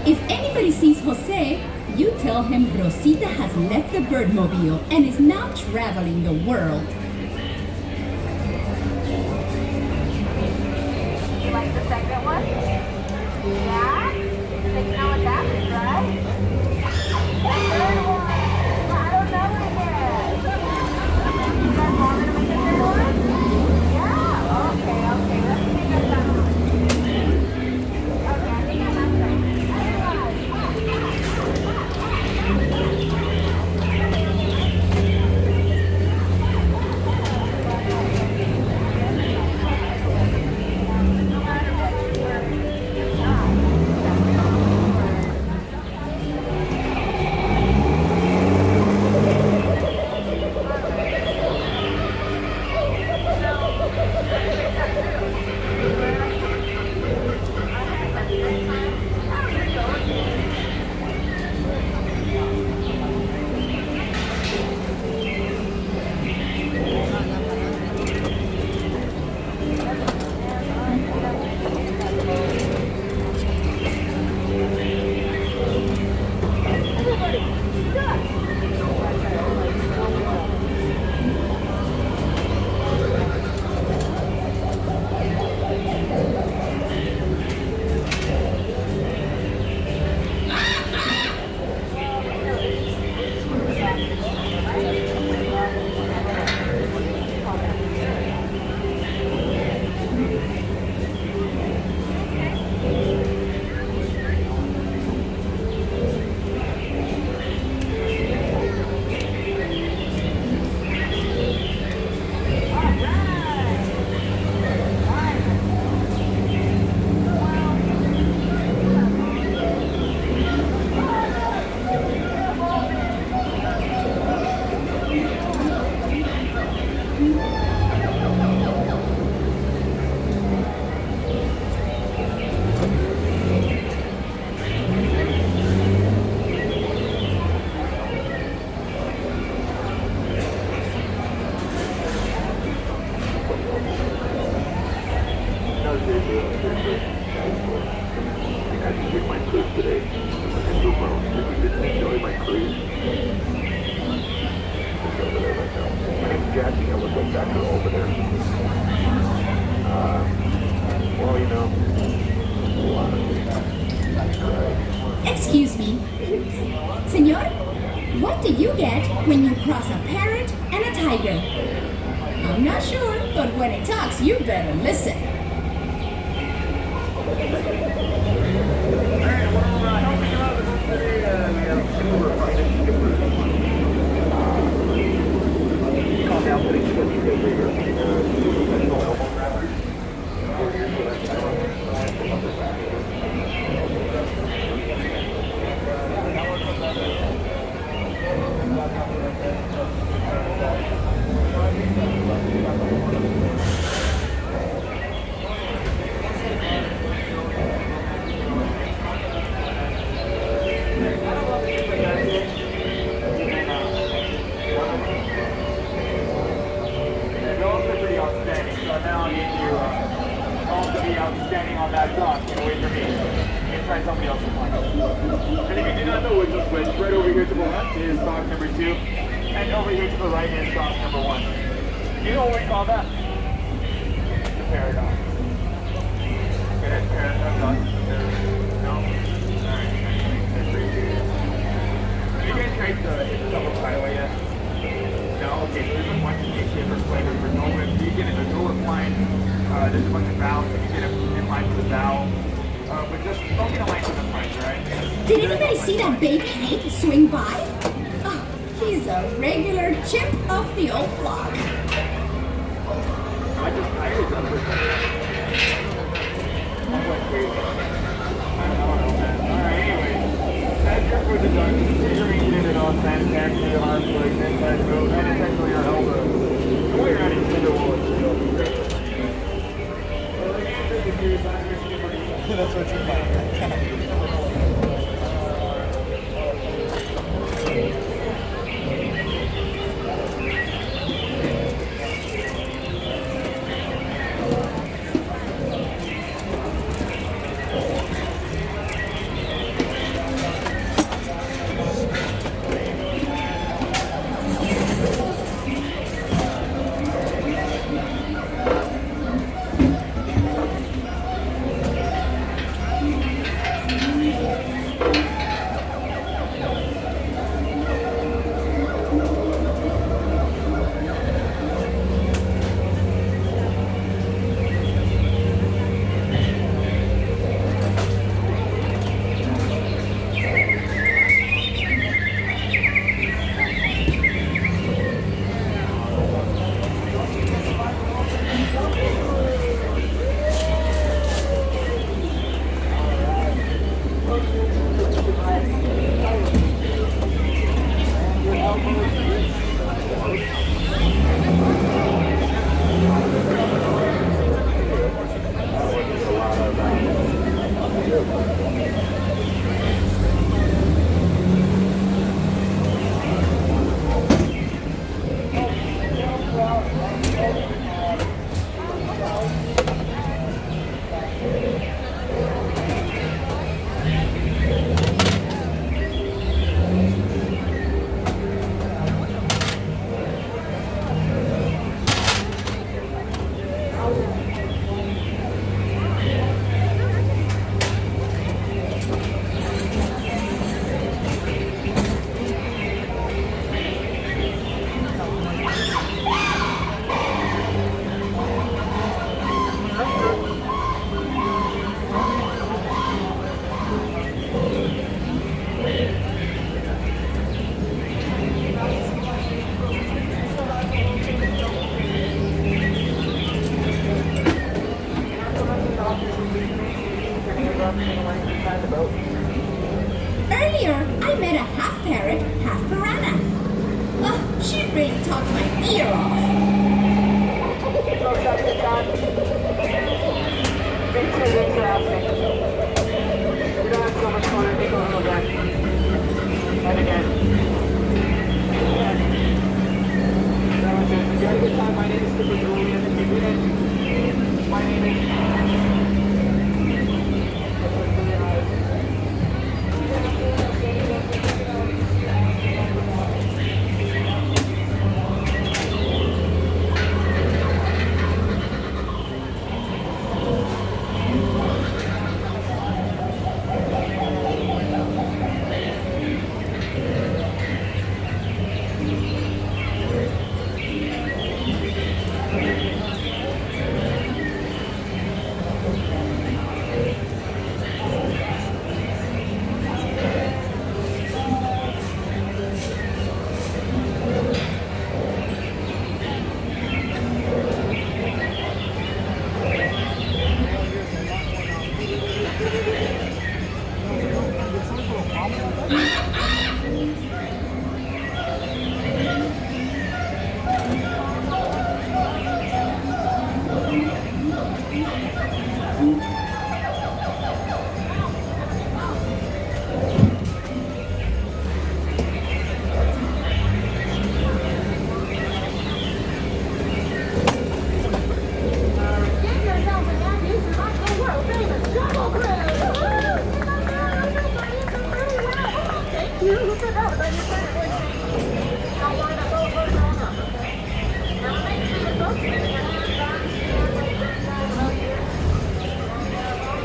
If anybody sees Jose, you tell him Rosita has left the Birdmobile and is now traveling the world. You like the second one? Yeah? They know what that is, right? The third one! I don't know it yet. You guys want me to make the third one? Yeah? Okay. Let's make that one. Okay, I think I have that. Excuse me. Senor, what do you get when you cross a parrot and a tiger? I'm not sure, but when it talks, you better listen. Outstanding on that dock, you know, wait for me. Inside somebody else will find. And if you do not know which is which, right over here to the left is dock number 2, and over here to the right is dock number 1. You know what we call that? The paradox. Okay, that's paradox. No? Alright. Have you guys tried the double highway yet? No? Okay, so there's a bunch of different flavors for Nova. If you get a Nova line, there's a bunch of valves, so you get a line for the valve. But just don't get a line for the front, right? Did anybody see that baby ape swing by? Oh, he's a regular chip off the old block. I always done this. I'm going crazy. I don't know, man. Alright, anyway. That's your for the done. You're making it all sanitary, arms, legs, inside road, and essentially your elbow. While you're at it, you the wall. That's what you're finding. inside the boat. Earlier, I met a half parrot, half piranha. Oh, she really talked my ear off. So Captain John, thanks for asking. We don't have so much fun to take over again. And again. That was it. If you had a good time, my name is Skipper Julian. If you didn't, my name is...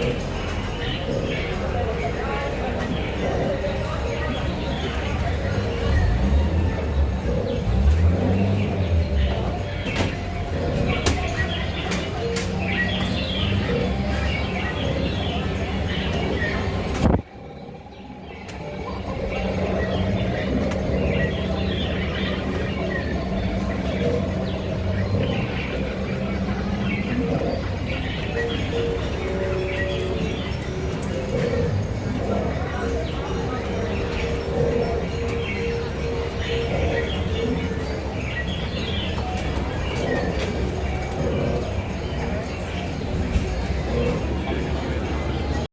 Thank you.